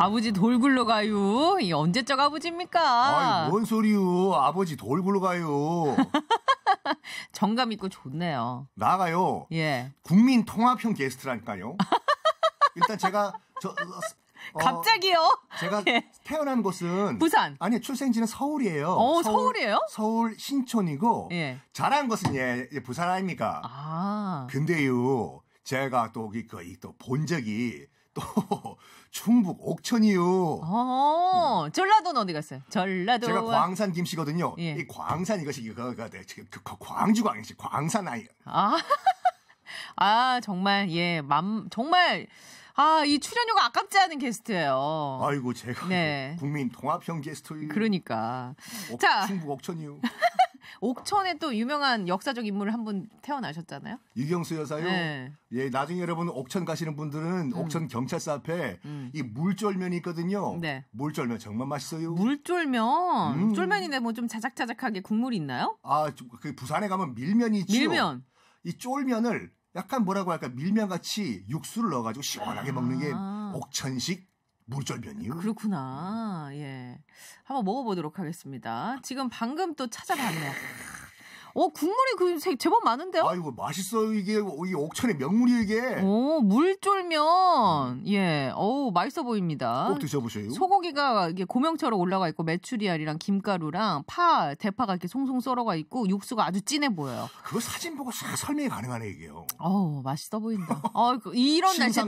아버지 돌 굴러가요. 이 언제적 아버지입니까? 아이, 뭔 소리요. 아버지 돌 굴러가요. 정감 있고 좋네요. 나가요. 예. 국민 통합형 게스트라니까요. 일단 제가 갑자기요? 제가 예. 태어난 곳은 부산. 아니 출생지는 서울이에요. 서울이에요? 서울 신촌이고 예. 자란 것은 부산 아닙니까? 아. 근데요 제가 또 본 적이 또 충북 옥천이요. 전라도는 어디 갔어요? 전라도. 제가 광산 김씨거든요. 예. 이 광산 이것이 광주광시 광산 아니. 정말 정말 이 출연료가 아깝지 않은 게스트예요. 아이고 제가 네. 국민 통합형 게스트. 그러니까. 충북 옥천이요. 옥천에 또 유명한 역사적 인물 한 분 태어나셨잖아요. 유경수 여사요. 네. 예, 나중에 여러분 옥천 가시는 분들은 옥천 경찰서 앞에 이 물쫄면이 있거든요. 네. 물쫄면 정말 맛있어요. 물쫄면. 쫄면인데 뭐 좀 자작자작하게 국물이 있나요? 그 부산에 가면 밀면이 있죠. 밀면. 이 쫄면을 약간 뭐라고 할까 밀면같이 육수를 넣어가지고 시원하게 먹는 게 옥천식 물쫄면이요. 그렇구나. 예. 한번 먹어보도록 하겠습니다. 지금 방금 또 찾아봤네요. 국물이 제법 많은데요? 아이고, 맛있어요, 이게 옥천의 명물이 이게. 물쫄면. 예. 맛있어 보입니다. 꼭 드셔보세요. 소고기가 이게 고명처럼 올라가 있고, 메추리알이랑 김가루랑 대파가 이렇게 송송 썰어가 있고, 육수가 아주 진해 보여요. 그거 사진 보고 싹 설명이 가능하네, 이게요. 맛있어 보인다. 이런 날씨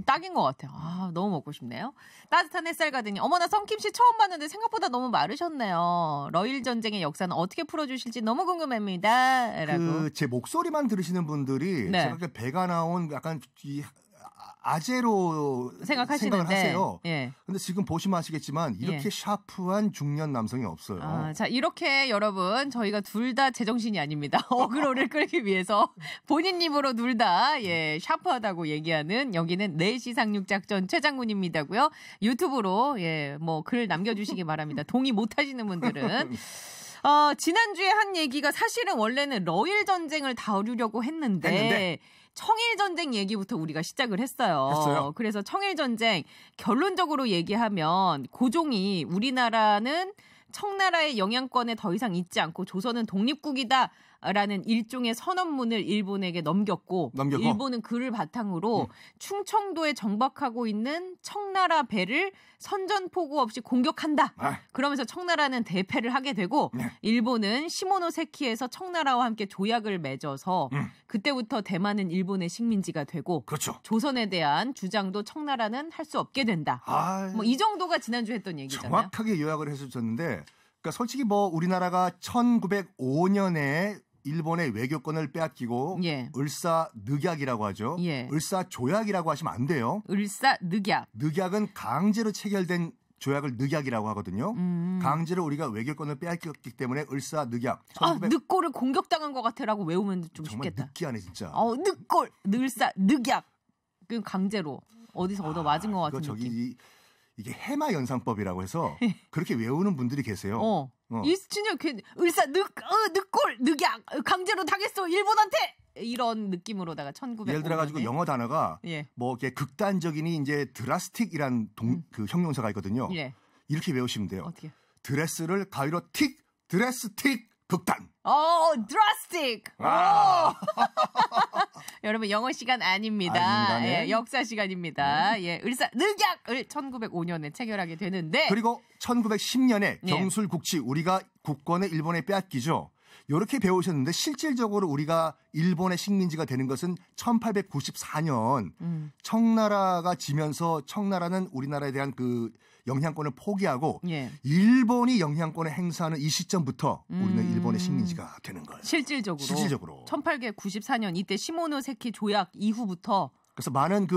딱인 것 같아요. 너무 먹고 싶네요. 따뜻한 햇살 가더니, 어머나 성김씨 처음 봤는데 생각보다 너무 마르셨네요. 러일 전쟁의 역사는 어떻게 풀어주실지 너무 궁금합니다. 제 목소리만 들으시는 분들이 네. 제가 배가 나온 약간 아재로 생각을 하세요. 예. 근데 지금 보시면 아시겠지만 이렇게 샤프한 중년 남성이 없어요. 자, 이렇게 여러분 저희가 둘 다 제정신이 아닙니다. 어그로를 끌기 위해서 본인 입으로 둘 다 샤프하다고 얘기하는 여기는 4시 상륙작전 최장군입니다고요. 유튜브로 글 남겨주시기 바랍니다. 동의 못하시는 분들은. 지난주에 한 얘기가 사실은 원래는 러일 전쟁을 다루려고 했는데 청일 전쟁 얘기부터 우리가 시작을 했어요. 그래서 청일 전쟁 결론적으로 얘기하면 고종이 우리나라는 청나라의 영향권에 더 이상 있지 않고 조선은 독립국이다라는 일종의 선언문을 일본에게 넘겼고 일본은 그를 바탕으로 충청도에 정박하고 있는 청나라 배를 선전포고 없이 공격한다. 그러면서 청나라는 대패를 하게 되고 일본은 시모노세키에서 청나라와 함께 조약을 맺어서 그때부터 대만은 일본의 식민지가 되고 그렇죠. 조선에 대한 주장도 청나라는 할 수 없게 된다. 이 정도가 지난주에 했던 얘기잖아요. 정확하게 요약을 해주셨는데 그러니까 솔직히 우리나라가 1905년에 일본의 외교권을 빼앗기고 을사늑약이라고 하죠. 을사조약이라고 하시면 안 돼요. 을사늑약. 늑약은 강제로 체결된 조약을 늑약이라고 하거든요. 강제로 우리가 외교권을 빼앗겼기 때문에 을사늑약. 늑골을 공격당한 것 같아라고 외우면 좀 정말 쉽겠다. 느끼하네 진짜. 늑골, 을사늑약. 그 강제로 어디서 얻어 맞은 것 같은 느낌. 이게 해마 연상법이라고 해서 그렇게 외우는 분들이 계세요. 진짜 늑골, 늑약 강제로 당했어 일본한테 이런 느낌으로다가 1905년에 예를 들어가지고 영어 단어가 이게 극단적이니 이제 드라스틱이란 그 형용사가 있거든요. 이렇게 외우시면 돼요. 어떻게? 드레스를 가위로 드레스 극단. 드라스틱. 여러분 영어 시간 아닙니다. 역사 시간입니다. 을사늑약을 1905년에 체결하게 되는데 그리고 1910년에 경술국치 우리가 국권을 일본에 빼앗기죠. 이렇게 배우셨는데 실질적으로 우리가 일본의 식민지가 되는 것은 1894년 청나라가 지면서 청나라는 우리나라에 대한 그 영향권을 포기하고 일본이 영향권을 행사하는 이 시점부터 우리는 일본의 식민지가 되는 거예요. 실질적으로. 1894년 이때 시모노세키 조약 이후부터 그래서 많은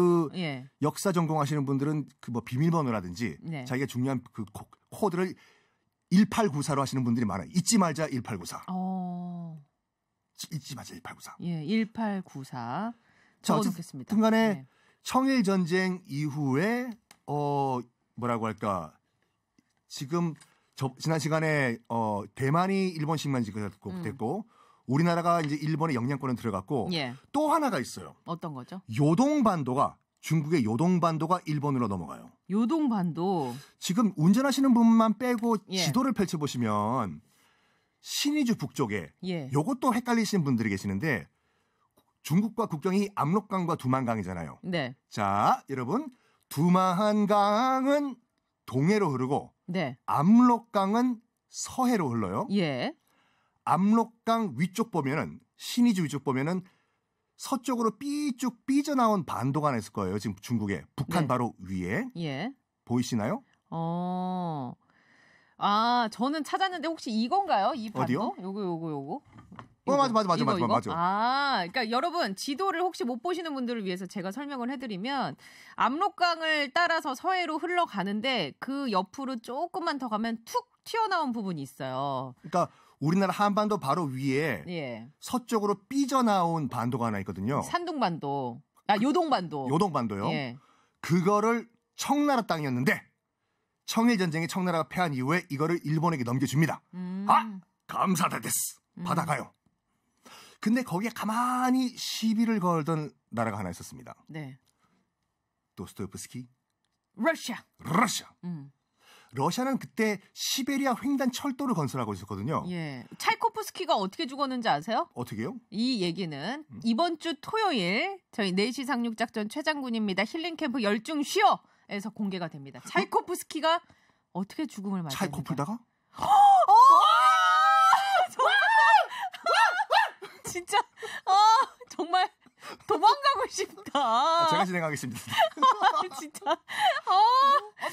역사 전공하시는 분들은 비밀번호라든지 자기가 중요한 그 코드를 1894로 하시는 분들이 많아요. 잊지 말자 1894. 잊지 말자 1894. 1894. 적어놓겠습니다. 중간에 청일 전쟁 이후에 뭐라고 할까? 지금 지난 시간에 대만이 일본 식민지가 됐고 우리나라가 이제 일본의 영향권에 들어갔고 또 하나가 있어요. 어떤 거죠? 요동반도가 중국의 요동반도가 일본으로 넘어가요. 요동반도. 지금 운전하시는 분만 빼고 예. 지도를 펼쳐보시면 신의주 북쪽에 예. 요것도 헷갈리시는 분들이 계시는데 중국과 국경이 압록강과 두만강이잖아요. 네. 자, 여러분 두만강은 동해로 흐르고 네. 압록강은 서해로 흘러요. 예. 압록강 위쪽 보면은 신의주 위쪽 보면은 서쪽으로 삐쭉 삐져나온 반도가 하나 있을 거예요. 지금 중국에 북한 네. 바로 위에 예. 보이시나요? 아, 저는 찾았는데 혹시 이건가요? 이 반도? 어디요? 요거. 맞아. 이거? 아, 그러니까 여러분 지도를 혹시 못 보시는 분들을 위해서 제가 설명을 해드리면 압록강을 따라서 서해로 흘러가는데 그 옆으로 조금만 더 가면 툭 튀어나온 부분이 있어요. 그러니까 우리나라 한반도 바로 위에 예. 서쪽으로 삐져나온 반도가 하나 있거든요. 산둥반도. 아, 요동반도. 요동반도요. 예. 그거를 청나라 땅이었는데 청일전쟁에 청나라가 패한 이후에 이거를 일본에게 넘겨줍니다. 아, 감사다 데스. 받아가요. 근데 거기에 가만히 시비를 걸던 나라가 하나 있었습니다. 네. 도스토옙스키. 러시아. 러시아는 그때 시베리아 횡단 철도를 건설하고 있었거든요. 예. 차이코프스키가 어떻게 죽었는지 아세요? 어떻게요? 이 얘기는 이번 주 토요일 저희 4시 상륙작전 최장군입니다. 힐링캠프 열중 쉬어에서 공개가 됩니다. 차이코프스키가 어떻게 죽음을 맞았는지. 차이코 풀다가? 진짜 정말 도망가고 싶다. 제가 진행하겠습니다. 진짜.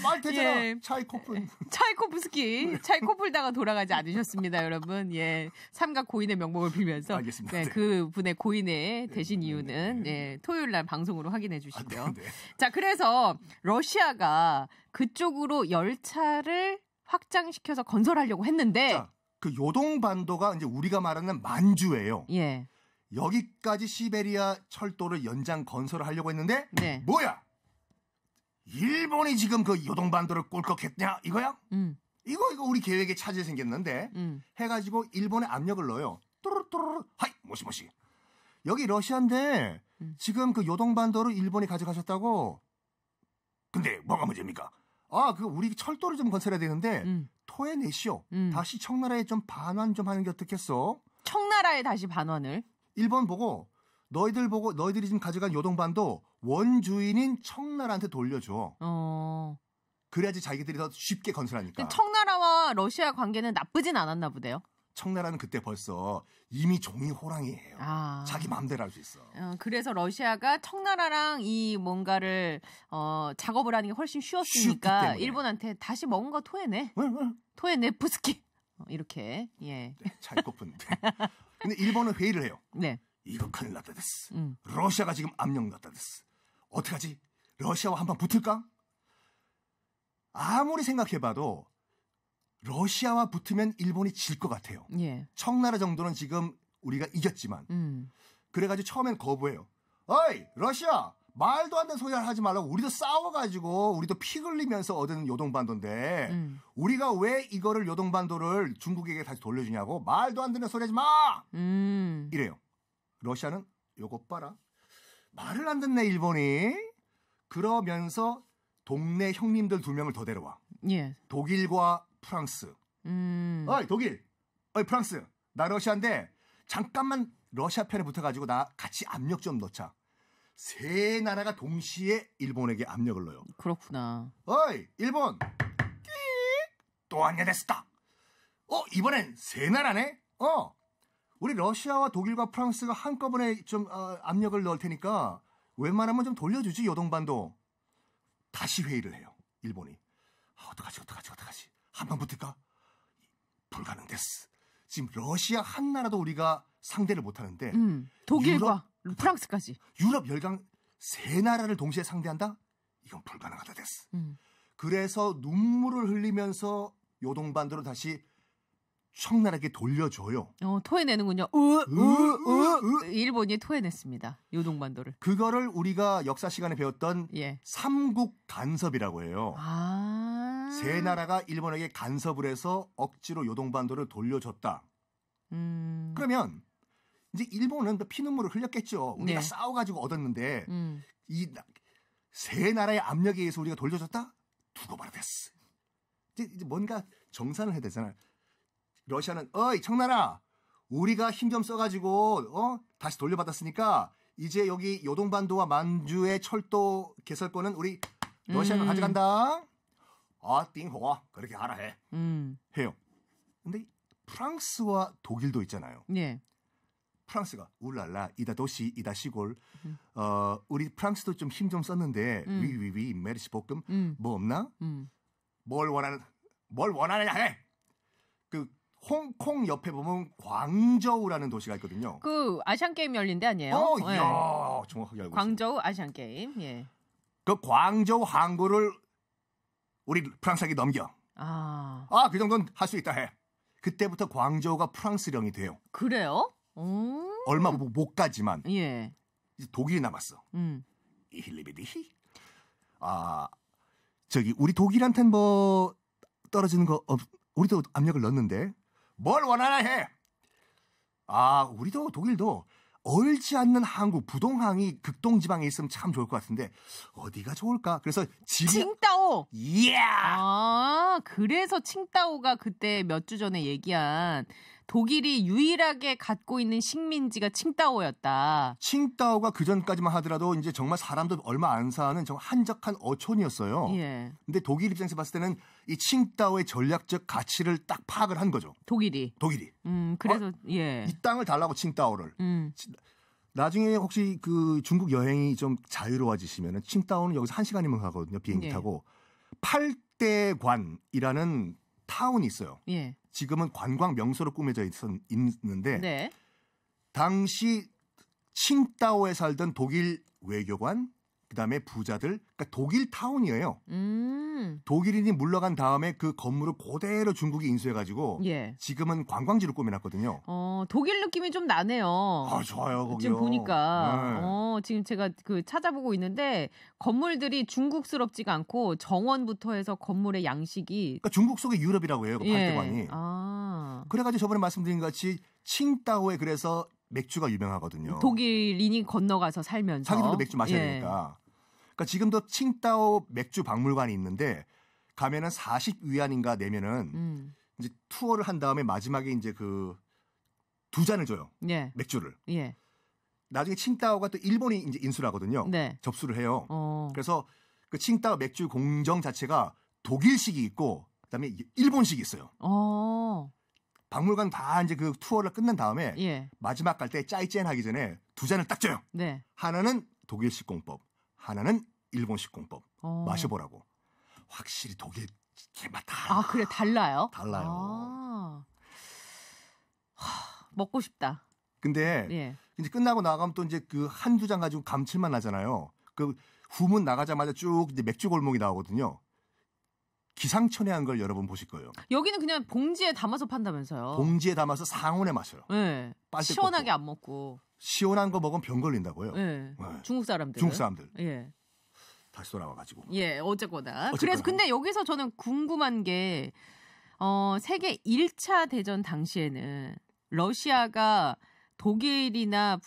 말 되잖아. 예. 차이코프. 차이코프스키. 차이코 풀다가 돌아가지 않으셨습니다, 여러분. 예. 삼각 고인의 명복을 빌면서. 알겠습니다. 네, 네. 그 분의 고인의 되신 이유는 토요일 날 방송으로 확인해 주시고요. 네. 자, 그래서 러시아가 그쪽으로 열차를 확장시켜서 건설하려고 했는데 자, 그 요동반도가 이제 우리가 말하는 만주예요. 예. 여기까지 시베리아 철도를 연장 건설을 하려고 했는데 네. 뭐야? 일본이 지금 그 요동반도를 꿀꺽했냐 이거야? 이거 우리 계획에 차질이 생겼는데 해가지고 일본에 압력을 넣어요. 뚜루뚜루 하이 모시모시 여기 러시아인데 지금 그 요동반도를 일본이 가져가셨다고. 근데 뭐가 문제입니까? 아, 그 우리 철도를 좀 건설해야 되는데 토해내시오. 다시 청나라에 좀 반환 좀 하는 게 어떻겠어? 청나라에 다시 반환을. 일본 보고 너희들이 지금 가져간 요동반도 원주인인 청나라한테 돌려줘. 그래야지 자기들이 더 쉽게 건설하니까. 청나라와 러시아 관계는 나쁘진 않았나 보대요. 청나라는 그때 벌써 이미 종이 호랑이에요. 자기 마음대로 할 수 있어. 그래서 러시아가 청나라랑 이 뭔가를 작업을 하는 게 훨씬 쉬웠으니까 일본한테 다시 뭔가 토해내. 토해내 푸스키. 이렇게. 예. 네, 차이코프인데. 근데 일본은 회의를 해요. 네. 이거 큰일 났다 됐어. 러시아가 지금 압력 났다 됐어. 어떡하지? 러시아와 한번 붙을까? 아무리 생각해봐도 러시아와 붙으면 일본이 질 것 같아요. 예. 청나라 정도는 지금 우리가 이겼지만. 그래가지고 처음엔 거부해요. 어이 러시아 말도 안 되는 소리 하지 말라고. 우리도 싸워가지고 우리도 피 흘리면서 얻은 요동반도인데 우리가 왜 이거를 요동반도를 중국에게 다시 돌려주냐고. 말도 안 되는 소리 하지 마. 이래요. 러시아는 요거 봐라. 말을 안 듣네 일본이. 그러면서 동네 형님들 2명을 더 데려와. 예. 독일과 프랑스. 어이 독일. 어이 프랑스. 나 러시아인데 잠깐만 러시아 편에 붙어가지고 나 같이 압력 좀 넣자. 세 나라가 동시에 일본에게 압력을 넣어요. 그렇구나. 어이 일본. 또 안냐 됐다. 이번엔 세 나라네. 우리 러시아와 독일과 프랑스가 한꺼번에 좀 압력을 넣을 테니까 웬만하면 좀 돌려주지 요동반도. 다시 회의를 해요. 일본이. 어떡하지. 한번 붙을까? 불가능 됐어. 지금 러시아 한 나라도 우리가 상대를 못하는데 독일과 프랑스까지. 유럽 열강 세 나라를 동시에 상대한다? 이건 불가능하다 됐어. 그래서 눈물을 흘리면서 요동반도를 다시 청나라에게 돌려줘요. 토해내는군요. 일본이 토해냈습니다. 요동반도를. 그거를 우리가 역사 시간에 배웠던 예. 삼국 간섭이라고 해요. 세 나라가 일본에게 간섭을 해서 억지로 요동반도를 돌려줬다. 그러면 이제 일본은 피눈물을 흘렸겠죠. 우리가 네. 싸워가지고 얻었는데 세 나라의 압력에 의해서 우리가 돌려줬다? 두고 봐라 됐어. 이제 뭔가 정산을 해야 되잖아. 러시아는 어이 청나라 우리가 힘 좀 써가지고 다시 돌려받았으니까 이제 여기 요동반도와 만주의 철도 개설권은 우리 러시아가 가져간다. 띵호 그렇게 하라 해. 해요. 근데 프랑스와 독일도 있잖아요. 네. 프랑스가 울랄라 이다 도시 이다 시골 우리 프랑스도 좀 힘 좀 썼는데 위위위 메르시 볶음 뭐 없나? 뭘 원하느냐 해. 그 홍콩 옆에 보면 광저우라는 도시가 있거든요. 그 아시안 게임 열린 데 아니에요? 이야, 정확하게 알고 광저우 있습니다. 아시안 게임. 예. 그 광저우 항구를 우리 프랑스에게 넘겨. 그 정도는 할 수 있다 해. 그때부터 광저우가 프랑스령이 돼요. 그래요? 얼마 못 가지만. 예. 이제 독일이 남았어. 이힐리비디히. 저기 우리 독일한테는 뭐 떨어지는 거 우리도 압력을 넣었는데 뭘 원하나 해. 우리도 독일도 얼지 않는 항구 부동항이 극동지방에 있으면 참 좋을 것 같은데 어디가 좋을까? 그래서 칭다오. 예. 그래서 칭다오가 그때 몇 주 전에 얘기한 독일이 유일하게 갖고 있는 식민지가 칭다오였다. 칭다오가 그 전까지만 하더라도 이제 정말 사람도 얼마 안 사는 정말 한적한 어촌이었어요. 예. 근데 독일 입장에서 봤을 때는 이 칭다오의 전략적 가치를 딱 파악을 한 거죠. 독일이. 그래서 예. 이 땅을 달라고 칭다오를. 나중에 혹시 그 중국 여행이 좀 자유로워지시면은 칭다오는 여기서 1시간이면 가거든요. 비행기 타고. 8대관이라는 타운이 있어요. 예. 지금은 관광 명소로 꾸며져 있는데 네. 당시 칭다오에 살던 독일 외교관 그다음에 부자들 그러니까 독일 타운이에요. 독일인이 물러간 다음에 그 건물을 그대로 중국이 인수해가지고 예. 지금은 관광지로 꾸며놨거든요. 독일 느낌이 좀 나네요. 좋아요. 거기요. 지금 보니까 지금 제가 그 찾아보고 있는데 건물들이 중국스럽지가 않고 정원부터 해서 건물의 양식이 그러니까 중국 속의 유럽이라고 해요. 그 팔대관이. 그래가지고 저번에 말씀드린 것 같이 칭다오에 그래서 맥주가 유명하거든요. 독일인이 건너가서 살면서 자기들도 맥주 마셔야 되니까. 그러니까 지금도 칭다오 맥주 박물관이 있는데 가면은 40위안인가 내면은 이제 투어를 한 다음에 마지막에 이제 그 2잔을 줘요. 예. 맥주를. 예. 나중에 칭다오가 또 일본이 이제 인수를 하거든요. 네. 접수를 해요. 그래서 그 칭다오 맥주 공정 자체가 독일식이 있고 그다음에 일본식이 있어요. 박물관 다 이제 그 투어를 끝난 다음에 예. 마지막 갈 때 짜이짠 하기 전에 2잔을 딱 줘요. 네. 하나는 독일식 공법, 하나는 일본식 공법. 마셔보라고. 확실히 독일 개맛 달라. 그래 달라요? 달라요. 먹고 싶다. 근데 예. 이제 끝나고 나가면 또 이제 그 한두 잔 가지고 감칠맛 나잖아요. 그 후문 나가자마자 쭉 이제 맥주 골목이 나오거든요. 기상천외한 걸 여러분 보실 거예요. 여기는 그냥 봉지에 담아서 판다면서요. 봉지에 담아서 상온에 마셔요. 네. 시원하게 꺾고. 안 먹고. 시원한 거 먹으면 병 걸린다고요. 네. 네. 중국 사람들. 예. 다시 돌아와가지고. 예, 어쨌거나. 그래서 근데 여기서 저는 궁금한 게 세계 1차 대전 당시에는 러시아가 독일이랑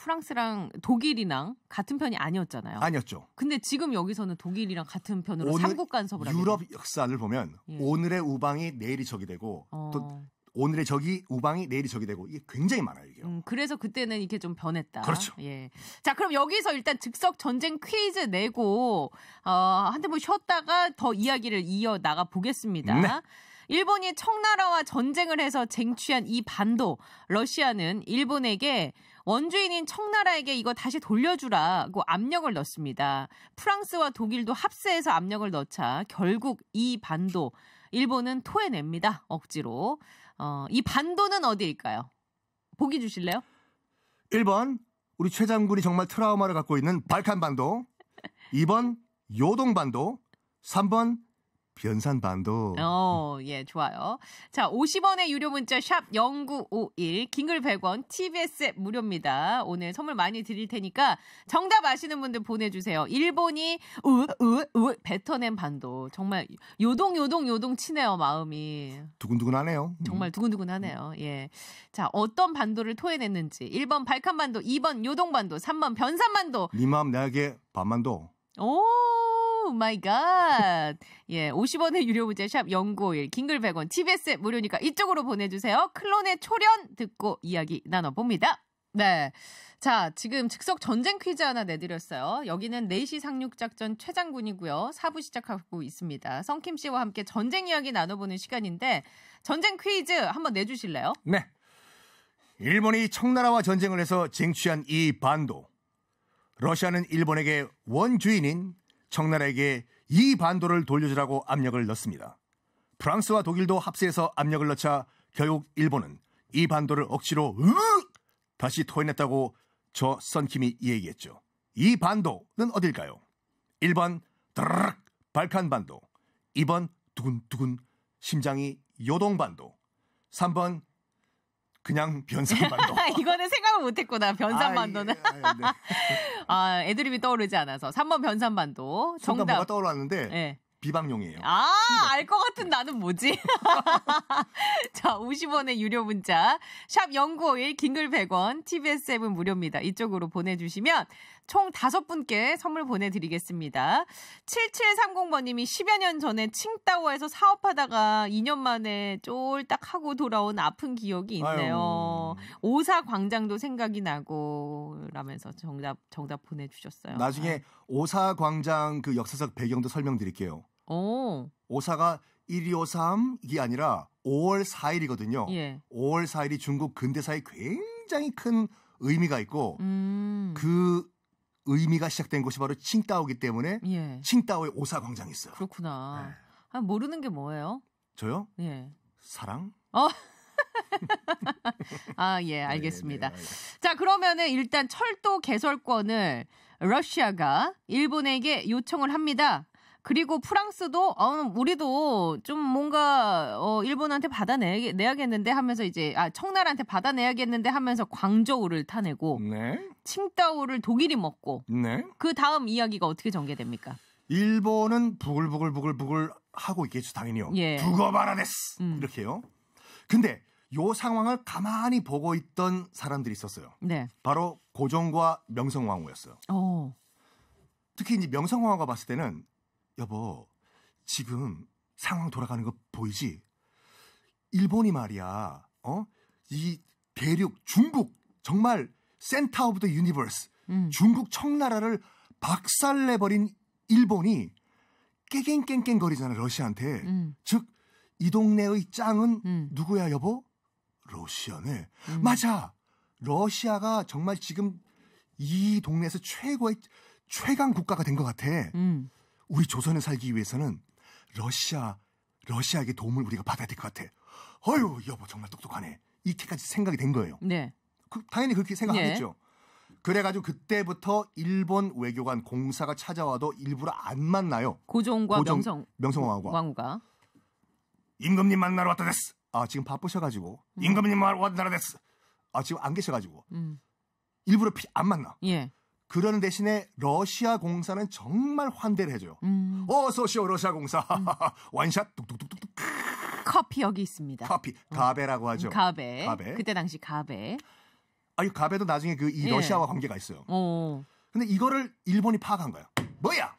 같은 편이 아니었잖아요. 아니었죠. 근데 지금 여기서는 독일이랑 같은 편으로 삼국 간섭을 하게 유럽 역사를 보면 오늘의 우방이 내일이 적이 되고 또 오늘의 적이 우방이 내일이 적이 되고 이게 굉장히 많아요. 이게. 그래서 그때는 이게 좀 변했다. 그렇죠. 예. 자, 그럼 여기서 일단 즉석 전쟁 퀴즈 내고 한테 뭐 쉬었다가 더 이야기를 이어 나가 보겠습니다. 네. 일본이 청나라와 전쟁을 해서 쟁취한 이 반도, 러시아는 일본에게 원주인인 청나라에게 이거 다시 돌려주라고 압력을 넣습니다. 프랑스와 독일도 합세해서 압력을 넣자 결국 이 반도, 일본은 토해냅니다. 억지로. 이 반도는 어디일까요? 보기 주실래요? 1번, 우리 최 장군이 정말 트라우마를 갖고 있는 발칸반도. 2번, 요동반도. 3번, 변산반도. 예, 좋아요. 자, 50원의 유료 문자 샵 0951, 긴글 100원, TBS 앱 무료입니다. 오늘 선물 많이 드릴 테니까 정답 아시는 분들 보내주세요. 일본이 뱉어낸 반도. 정말 요동 치네요, 마음이. 두근두근하네요. 정말 두근두근하네요. 예. 자, 어떤 반도를 토해냈는지. 1번 발칸반도, 2번 요동반도, 3번 변산반도. 네 마음 내게 반만도. 오, 마이 갓. 예, 50원의 유료 문자 샵 0951, 긴글 100원, TBS 앱 무료니까 이쪽으로 보내주세요. 클론의 초련 듣고 이야기 나눠봅니다. 네. 자, 지금 즉석 전쟁 퀴즈 하나 내드렸어요. 여기는 4시 상륙작전 최장군이고요. 4부 시작하고 있습니다. 성킴 씨와 함께 전쟁 이야기 나눠보는 시간인데 전쟁 퀴즈 한번 내주실래요? 네. 일본이 청나라와 전쟁을 해서 쟁취한 이 반도. 러시아는 일본에게 원주인인 청나라에게 이 반도를 돌려주라고 압력을 넣습니다. 프랑스와 독일도 합세해서 압력을 넣자 결국 일본은 이 반도를 억지로 다시 토해냈다고 저 썬킴이 얘기했죠. 이 반도는 어딜까요? 1번 드르륵 발칸반도, 2번 두근두근 심장이 요동반도, 3번 그냥 변산반도. 이거는 생각을 못했구나. 변산반도는. 네. 아, 애드립이 떠오르지 않아서 3번 변산반도. 정답 정답. 뭐가 떠올랐는데 네. 비방용이에요. 아, 알 것 같은 나는 뭐지? 자, 50원의 유료 문자 샵 0951, 긴글 100원, TBS 앱은 무료입니다. 이쪽으로 보내주시면 총 5분께 선물 보내드리겠습니다. 7730번님이 10여 년 전에 칭따오에서 사업하다가 2년 만에 쫄딱 하고 돌아온 아픈 기억이 있네요. 오사광장도 생각이 나고 라면서 정답 보내주셨어요. 나중에 오사광장 그 역사적 배경도 설명드릴게요. 오. 오사가 1253이 아니라 5월 4일이거든요. 예. 5월 4일이 중국 근대사에 굉장히 큰 의미가 있고 그 의미가 시작된 곳이 바로 칭따오이기 때문에 예. 칭따오에 오사광장이 있어요. 그렇구나. 네. 아, 모르는 게 뭐예요? 저요? 예. 사랑? 아, 예, 알겠습니다. 네네. 자, 그러면은 일단 철도 개설권을 러시아가 일본에게 요청을 합니다. 그리고 프랑스도 우리도 좀 뭔가 일본한테 받아내야겠는데 하면서 이제 청나라한테 받아내야겠는데 하면서 광저우를 타내고 네. 칭따오를 독일이 먹고 네. 그 다음 이야기가 어떻게 전개됩니까? 일본은 부글부글 하고 있겠죠, 당연히요. 예. 두고바라데스 이렇게요. 근데 요 상황을 가만히 보고 있던 사람들이 있었어요. 네. 바로 고종과 명성황후였어요. 특히 이제 명성황후가 봤을 때는 여보, 지금 상황 돌아가는 거 보이지? 일본이 말이야, 이 대륙 중국 정말 센터 오브 더 유니버스, 중국 청나라를 박살내버린 일본이 깨갱깽깽거리잖아 러시아한테. 즉 이 동네의 짱은 누구야 여보? 러시아네. 맞아. 러시아가 정말 지금 이 동네에서 최고의 최강 국가가 된 것 같아. 우리 조선에 살기 위해서는 러시아에게 도움을 우리가 받아야 될 것 같아. 어휴 여보 정말 똑똑하네. 이렇게까지 생각이 된 거예요. 네. 당연히 그렇게 생각하겠죠. 그래가지고 그때부터 일본 외교관 공사가 찾아와도 일부러 안 만나요. 고종과 명성황후가. 임금님 만나러 왔다 됐어. 지금 바쁘셔가지고. 임금님 왔다 됐어. 지금 안 계셔가지고. 일부러 안 만나. 예. 그러는 대신에 러시아 공사는 정말 환대를 해줘요. 어서 오시오 러시아 공사. 원샷 뚝뚝뚝뚝. 커피 여기 있습니다. 커피. 가베라고 하죠. 가베. 그때 당시 가베. 이 가베도 나중에 이 러시아와 관계가 있어요. 근데 이거를 일본이 파악한 거예요. 뭐야?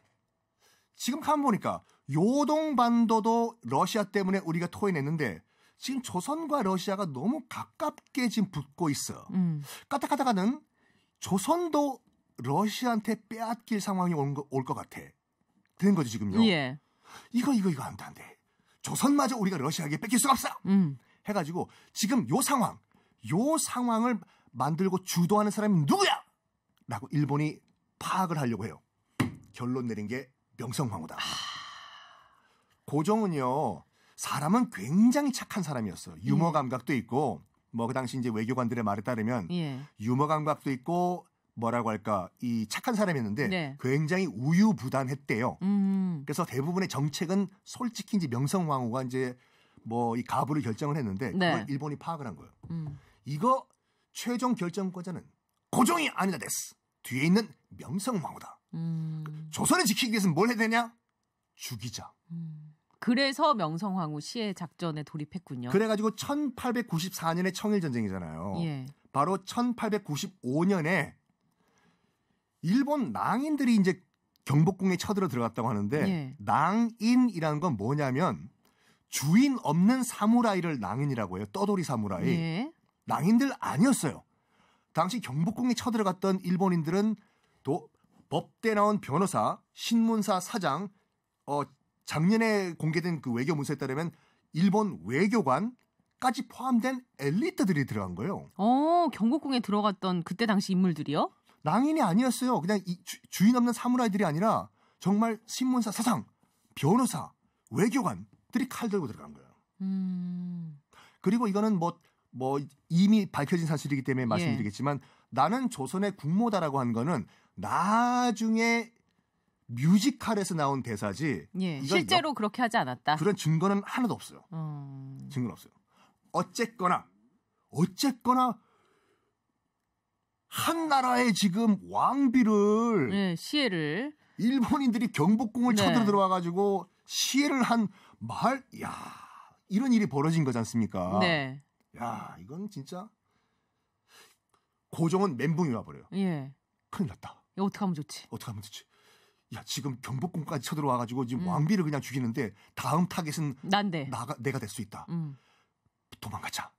지금 가만 보니까 요동반도도 러시아 때문에 우리가 토해냈는데 지금 조선과 러시아가 너무 가깝게 지금 붙고 있어. 까딱하다가는 조선도 러시아한테 빼앗길 상황이 올 것 같아. 되는 거죠 지금요. 예. 이거 안 돼. 조선마저 우리가 러시아에게 뺏길 수가 없어. 해가지고 지금 요 상황을 만들고 주도하는 사람이 누구야? 라고 일본이 파악을 하려고 해요. 결론 내린 게 명성황후다. 고종은요, 사람은 굉장히 착한 사람이었어요. 유머 감각도 있고, 그 당시 이제 외교관들의 말에 따르면 유머 감각도 있고, 뭐라고 할까, 이 착한 사람이었는데 굉장히 우유부단했대요. 그래서 대부분의 정책은 솔직히 이제 명성황후가 이제 이 가부를 결정을 했는데 그걸 일본이 파악을 한 거예요. 이거 최종 결정권자는 고종이 아니다 됐어. 뒤에 있는 명성황후다. 조선을 지키기 위해서는 뭘 해야 되냐? 죽이자. 그래서 명성황후 시해 작전에 돌입했군요. 그래가지고 1894년에 청일전쟁이잖아요. 바로 1895년에 일본 낭인들이 이제 경복궁에 쳐들어 들어갔다고 하는데 예. 낭인이라는 건 뭐냐면 주인 없는 사무라이를 낭인이라고 해요. 떠돌이 사무라이. 예. 낭인들 아니었어요. 당시 경복궁에 쳐들어갔던 일본인들은 또 법대 나온 변호사, 신문사 사장, 작년에 공개된 그 외교 문서에 따르면 일본 외교관까지 포함된 엘리트들이 들어간 거예요. 경복궁에 들어갔던 그때 당시 인물들이요? 낭인이 아니었어요. 그냥 주인 없는 사무라이들이 아니라 정말 신문사 사장, 변호사, 외교관들이 칼 들고 들어간 거예요. 그리고 이거는 뭐 이미 밝혀진 사실이기 때문에 말씀드리겠지만 나는 조선의 국모다라고 한 거는 나중에 뮤지컬에서 나온 대사지. 예. 실제로 그렇게 하지 않았다. 그런 증거는 하나도 없어요. 증거는 없어요. 어쨌거나 한 나라의 지금 왕비를 시해를 일본인들이 경복궁을 쳐들어 들어와가지고 시해를 한 이런 일이 벌어진 거지 않습니까? 네. 야, 이건 진짜 고종은 멘붕이 와버려요. 예. 큰일 났다. 어떻게 하면 좋지? 야, 지금 경복궁까지 쳐들어와가지고 지금 왕비를 그냥 죽이는데 다음 타겟은 난데. 내가 될 수 있다. 도망가자.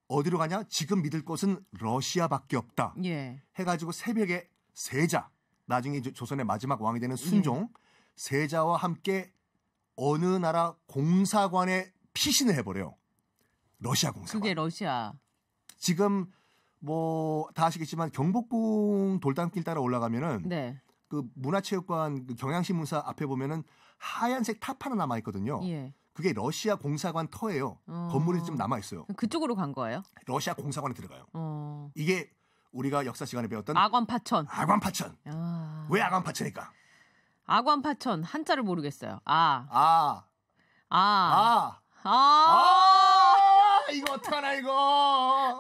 어디로 가냐? 지금 믿을 곳은 러시아밖에 없다. 예. 해가지고 새벽에 세자, 나중에 조선의 마지막 왕이 되는 순종, 세자와 함께 어느 나라 공사관에 피신을 해버려요. 러시아 공사관. 그게 러시아. 지금 다 아시겠지만 경복궁 돌담길 따라 올라가면은 그 문화체육관 그 경향신문사 앞에 보면은 하얀색 탑 하나 남아 있거든요. 예. 그게 러시아 공사관 터예요. 건물이 좀 남아 있어요. 그쪽으로 간 거예요? 러시아 공사관에 들어가요. 이게 우리가 역사 시간에 배웠던 아관파천. 왜 아관파천일까? 아관파천 한자를 모르겠어요. 이거 어떡하나 이거.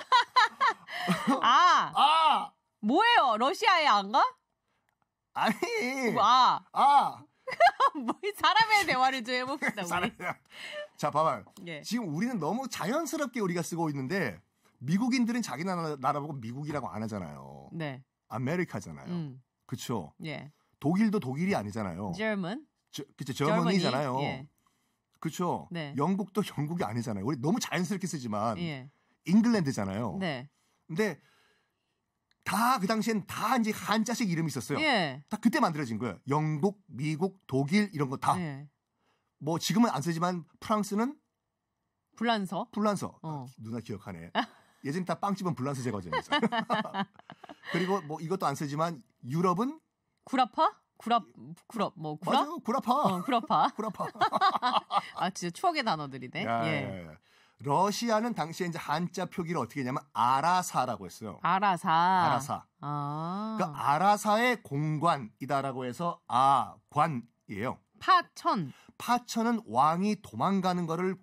뭐예요? 러시아에 안 가? 아니. 뭐 사람의 대화를 좀 해봅시다. 우리. 자, 봐봐요. 예. 지금 우리는 너무 자연스럽게 우리가 쓰고 있는데 미국인들은 자기 나라 보고 미국이라고 안 하잖아요. 네. 아메리카잖아요. 그렇죠. 예. 독일도 독일이 아니잖아요. German. 그렇죠. 저머니잖아요. 예. 그렇죠. 네. 영국도 영국이 아니잖아요. 우리 너무 자연스럽게 쓰지만 예. 잉글랜드잖아요. 네. 근데 다 그 당시엔 다 이제 한자식 이름이 있었어요. 예. 다 그때 만들어진 거예요. 영국, 미국, 독일 이런 거 다. 예. 뭐 지금은 안 쓰지만 프랑스는 불란서. 누나 기억하네. 예전에 다 빵집은 불란서 제과점이었어. 그리고 뭐 이것도 안 쓰지만 유럽은 구라파? 구라? 맞아요. 구라파. 구라파. 구라파. 진짜 추억의 단어들이네. 예. 러시아는 당시에 이제 한자 표기를 어떻게 했냐면 아라사라고 했어요. 아라사. 그러니까 아라사의 공관이다라고 해서 아관이에요. 파천은 왕이 도망가는 거를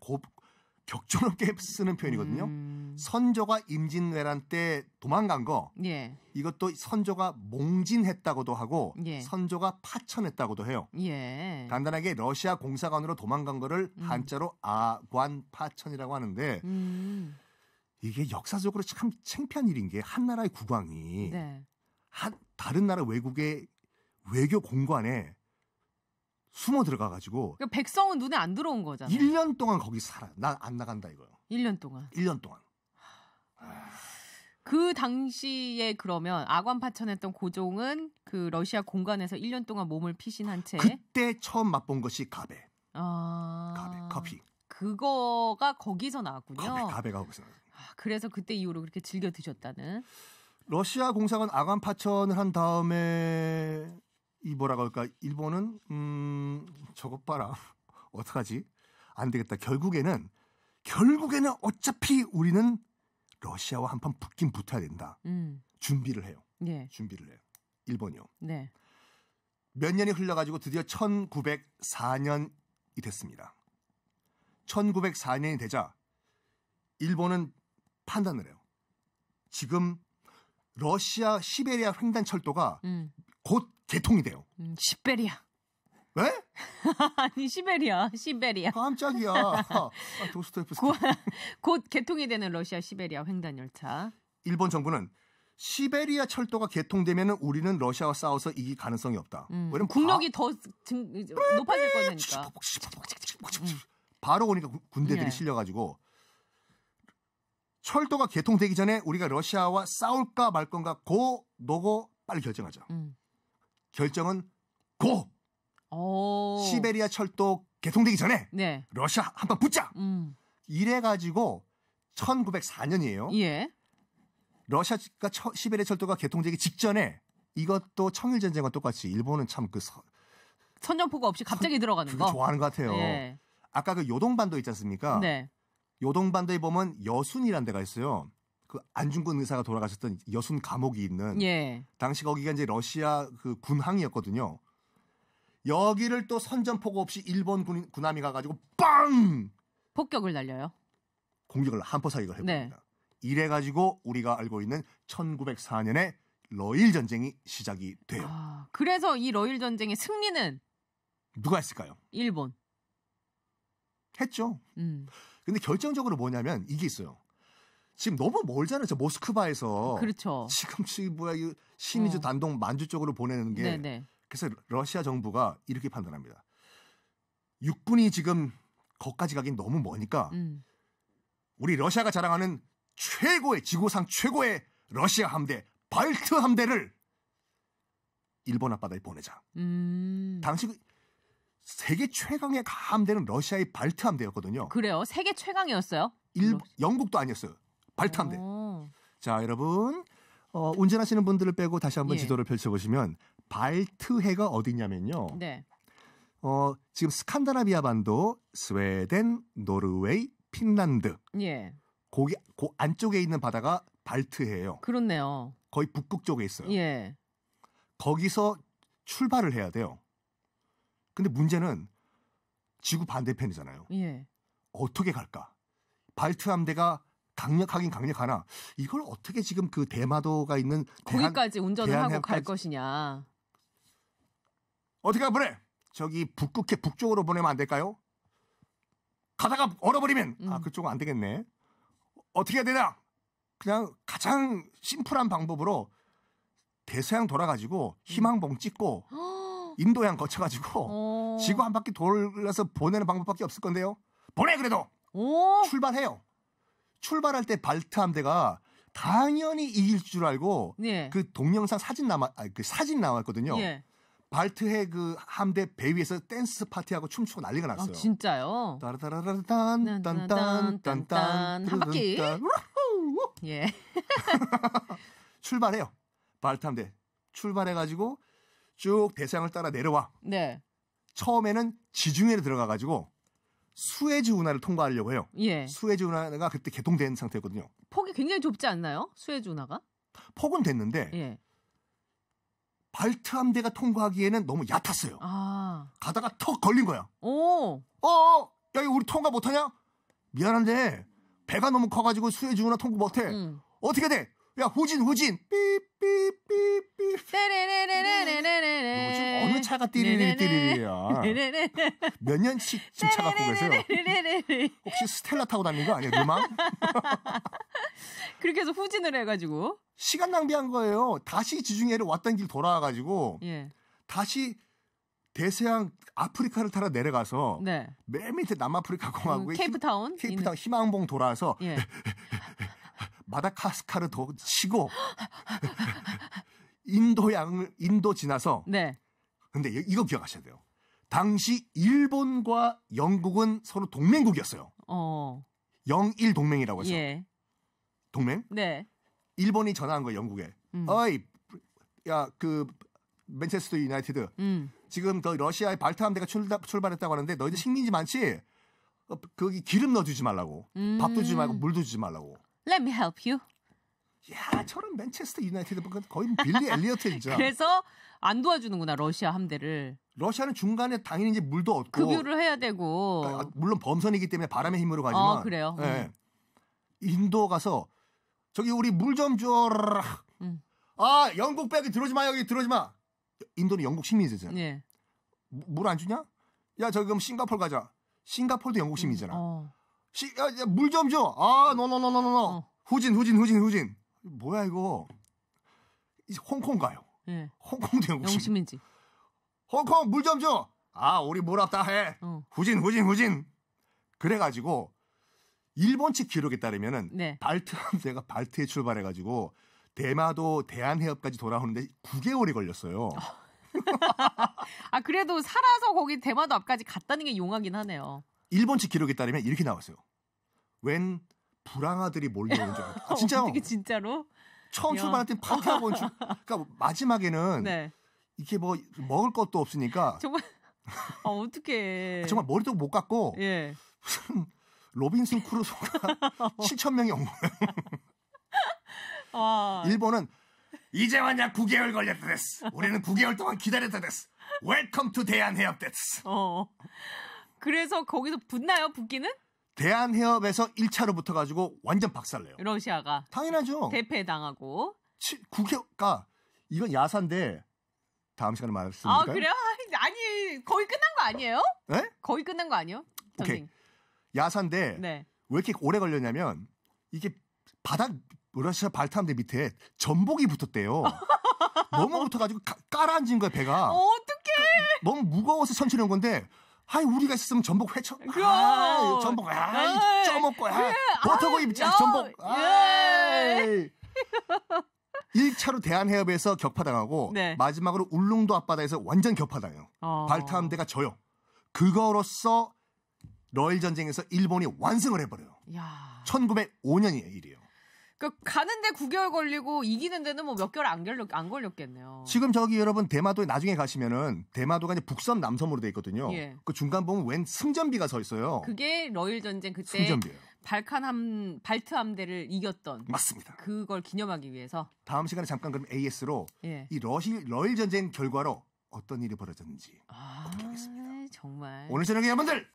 격조롭게 쓰는 표현이거든요. 선조가 임진왜란 때 도망간 거, 이것도 선조가 몽진했다고도 하고 선조가 파천했다고도 해요. 간단하게 러시아 공사관으로 도망간 거를 한자로 아관파천이라고 하는데 이게 역사적으로 참 창피한 일인 게 한 나라의 국왕이 다른 나라 외국의 외교 공관에 숨어 들어가가지고 그러니까 백성은 눈에 안 들어온 거잖아요. 1년 동안 거기 살아. 난 안 나간다 이거요. 1년 동안. 그 당시에 그러면 아관파천했던 고종은 그 러시아 공관에서 1년 동안 몸을 피신한 채 그때 처음 맛본 것이 가베. 커피. 그거가 거기서 나왔군요. 가베가 거기서 나왔어요. 그래서 그때 이후로 그렇게 즐겨 드셨다는. 러시아 공사관 아관파천을 한 다음에 이 뭐라고 할까? 일본은 저것 봐라. 어떡하지? 안 되겠다. 결국에는 어차피 우리는 러시아와 한판 붙긴 붙어야 된다. 준비를 해요. 준비를 해요. 일본이요. 몇 년이 흘러가지고 드디어 1904년이 됐습니다. 1904년이 되자 일본은 판단을 해요. 지금 러시아 시베리아 횡단철도가 곧 개통이 돼요. 시베리아. 왜? 아니 시베리아. 깜짝이야. 도스토옙스키. 곧 개통이 되는 러시아 시베리아 횡단 열차. 일본 정부는 시베리아 철도가 개통되면 우리는 러시아와 싸워서 이길 가능성이 없다. 왜냐면 국력이 더 높아질 거니까. 바로 오니까 군대들이 네. 실려가지고 철도가 개통되기 전에 우리가 러시아와 싸울까 말 건가 고 노고 빨리 결정하자. 결정은 고. 시베리아 철도 개통되기 전에 네. 러시아 한번 붙자. 이래가지고 1904년이에요. 예. 러시아가 시베리아 철도가 개통되기 직전에 이것도 청일전쟁과 똑같이 일본은 참 그 선전포고 없이 갑자기 들어가는 거. 좋아하는 것 같아요. 예. 아까 그 요동반도 있지 않습니까? 네. 요동반도에 보면 여순이라는 데가 있어요. 그 안중근 의사가 돌아가셨던 여순 감옥이 있는. 예. 당시 거기가 이제 러시아 그 군항이었거든요. 여기를 또 선전포고 없이 일본 군함이 가가지고 빵! 폭격을 날려요. 공격을 한포 사격을 해봅니다. 네. 이래가지고 우리가 알고 있는 1904년에 러일 전쟁이 시작이 돼요. 그래서 이 러일 전쟁의 승리는 누가 했을까요? 일본. 했죠. 근데 결정적으로 뭐냐면 이게 있어요. 지금 너무 멀잖아요. 저 모스크바에서. 그렇죠. 지금 뭐야 이 신의주 단동 만주 쪽으로 보내는 게. 네네. 그래서 러시아 정부가 이렇게 판단합니다. 육군이 지금 거기까지 가긴 너무 머니까 우리 러시아가 자랑하는 최고의 지구상 최고의 러시아 함대 발트 함대를 일본 앞바다에 보내자. 당시 세계 최강의 함대는 러시아의 발트 함대였거든요. 그래요? 세계 최강이었어요? 영국도 아니었어요. 발트 함대. 자, 여러분 운전하시는 분들을 빼고 다시 한번 지도를 펼쳐보시면 발트해가 어디냐면요. 네. 지금 스칸다나비아 반도, 스웨덴, 노르웨이, 핀란드. 예. 그 안쪽에 있는 바다가 발트해예요. 그렇네요. 거의 북극 쪽에 있어요. 예. 거기서 출발을 해야 돼요. 근데 문제는 지구 반대편이잖아요. 예. 어떻게 갈까? 발트 함대가 강력하긴 강력하나 이걸 어떻게 지금 그 대마도가 있는 거기까지 운전을 하고 갈 것이냐. 어떻게 보내? 저기 북극해 북쪽으로 보내면 안 될까요? 가다가 얼어버리면 그쪽은 안 되겠네. 어떻게 해야 되나? 그냥 가장 심플한 방법으로 대서양 돌아가지고 희망봉 찍고 인도양 거쳐가지고 지구 한 바퀴 돌려서 보내는 방법밖에 없을 건데요. 보내 그래도 출발해요. 출발할 때 발트 함대가 당연히 이길 줄 알고 그 동영상 사진 사진 나왔거든요. 예. 발트해 그 함대 배 위에서 댄스 파티하고 춤추고 난리가 났어요. 진짜요? 따라따라딴딴딴딴딴 한 바퀴. 예. 출발해요. 발트 함대 출발해가지고 쭉 대서양을 따라 내려와. 네. 처음에는 지중해로 들어가가지고 수에즈 운하를 통과하려고 해요. 예. 수에즈 운하가 그때 개통된 상태였거든요. 폭이 굉장히 좁지 않나요? 수에즈 운하가? 폭은 됐는데 예. 발트 함대가 통과하기에는 너무 얕았어요. 가다가 턱 걸린 거야. 야 이거 우리 통과 못하냐? 미안한데 배가 너무 커가지고 수에즈 운하 통과 못해. 어떻게 돼? 야 후진 삐삐삐삐 요즘 어느 차가 띠리리야. 몇 년씩 지금 차 갖고 계세요? 혹시 스텔라 타고 다니는 거 아니에요? 루망? 그렇게 해서 후진을 해가지고 시간 낭비한 거예요. 다시 지중해를 왔던 길 돌아와가지고 다시 대서양 아프리카를 타러 내려가서 맨 밑에 남아프리카 공화국의 케이프타운 희망봉 돌아와서 마다가스카르 도 치고 인도 지나서 근데 이거 기억하셔야 돼요. 당시 일본과 영국은 서로 동맹국이었어요. 영일 동맹이라고 해서 동맹? 네. 일본이 전화한 거예요, 영국에. 어이, 야, 그 맨체스터 유나이티드. 지금 더 러시아의 발트 함대가 출발했다고 하는데 너희들 식민지 많지? 거기 기름 넣어주지 말라고. 밥도 주지 말고 물도 주지 말라고. Let me help you. 야, 저런 맨체스터 유나이티드 거의 빌리 엘리어트 진짜. 그래서 안 도와주는구나 러시아 함대를. 러시아는 중간에 당연히 이제 물도 얻고 급유를 해야 되고. 물론 범선이기 때문에 바람의 힘으로 가지만. 그래요. 인도 가서 저기 우리 물 좀 줘라. 영국 백이 들어오지 마 여기 들어오지 마. 인도는 영국 식민지잖아. 예. 물 안 주냐? 야 저기 그럼 싱가포르 가자. 싱가포르도 영국 식민지잖아. 물 좀 줘. 노노노노노노. 후진. 뭐야 이거? 이제 홍콩 가요. 예. 홍콩도 영심인지. 홍콩 물 좀 줘. 아, 우리 물 없다 해. 후진. 그래가지고 일본 측 기록에 따르면은 네. 발트 함대가 발트에 출발해가지고 대마도 대한해협까지 돌아오는데 9개월이 걸렸어요. 아, 그래도 살아서 거기 대마도 앞까지 갔다는 게 용하긴 하네요. 일본 측 기록에 따르면 이렇게 나왔어요. 웬 불황아들이 몰려오는 줄 알았다. 아, 진짜요? 어떻게 진짜로? 처음 출발할 때 파티하고 온 줄. 그러니까 마지막에는 네. 이렇게 뭐 먹을 것도 없으니까 정말 어떻게 정말 머리도 못 깎고 예. 무슨 로빈슨 크루소가 7천 명이 온 거예요. 아. 일본은 이제 왔냐 9개월 걸렸다 됐어. 우리는 9개월 동안 기다렸다 됐어. 웰컴 투 대한해협 됐어. 그래서 거기서 붙나요? 붙기는? 대한해협에서 1차로 붙어가지고 완전 박살내요. 러시아가. 당연하죠. 대패당하고. 9개월가 이건 야사인데 다음 시간에 말씀드릴까요? 아, 그래요? 아니, 거의 끝난 거 아니에요? 네? 거의 끝난 거 아니에요? 오케이. 야사인데 네. 왜 이렇게 오래 걸렸냐면 이게 바닥 러시아 발트함대 밑에 전복이 붙었대요. 너무 붙어가지고 깔아앉은 거야 배가. 어떡해. 너무 무거워서 천천히 온 건데 아이 우리가 있으면 전복 회쳐. 전복 쪄먹고 버터구이 전복. 1차로 대한해협에서 격파당하고 네. 마지막으로 울릉도 앞바다에서 완전 격파당해요. 발트함대가 져요. 그거로써 러일 전쟁에서 일본이 완승을 해버려요. 야. 1905년이에요. 일이에요. 그러니까 가는데 9개월 걸리고 이기는 데는 뭐 몇 개월 안 걸렸겠네요. 지금 저기 여러분 대마도에 나중에 가시면은 대마도가 이제 북섬 남섬으로 돼 있거든요. 예. 그 중간 보면 웬 승전비가 서 있어요. 그게 러일 전쟁 그때 승전비예요. 발트 함대를 이겼던. 맞습니다. 그걸 기념하기 위해서. 다음 시간에 잠깐 그럼 AS로 예. 이 러일 전쟁 결과로 어떤 일이 벌어졌는지 보겠습니다. 정말. 오늘 저녁에 여러분들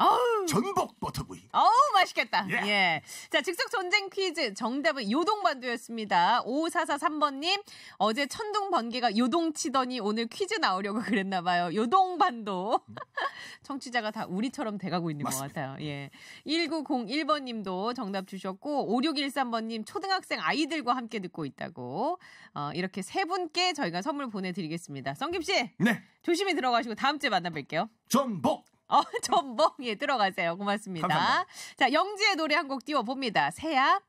전복 버터구이. 맛있겠다. Yeah. 예. 자, 즉석 전쟁 퀴즈 정답은 요동반도였습니다. 5443번님 어제 천둥 번개가 요동치더니 오늘 퀴즈 나오려고 그랬나 봐요. 요동반도. 청취자가 다 우리처럼 돼가고 있는 맞습니다. 것 같아요. 예. 1901번님도 정답 주셨고 5613번님 초등학생 아이들과 함께 듣고 있다고. 이렇게 세 분께 저희가 선물 보내드리겠습니다. 성김 씨. 네. 조심히 들어가시고 다음 주에 만나뵐게요. 전복. 전복. 예, 들어가세요. 고맙습니다. 감사합니다. 자, 영지의 노래 한 곡 띄워봅니다. 새야.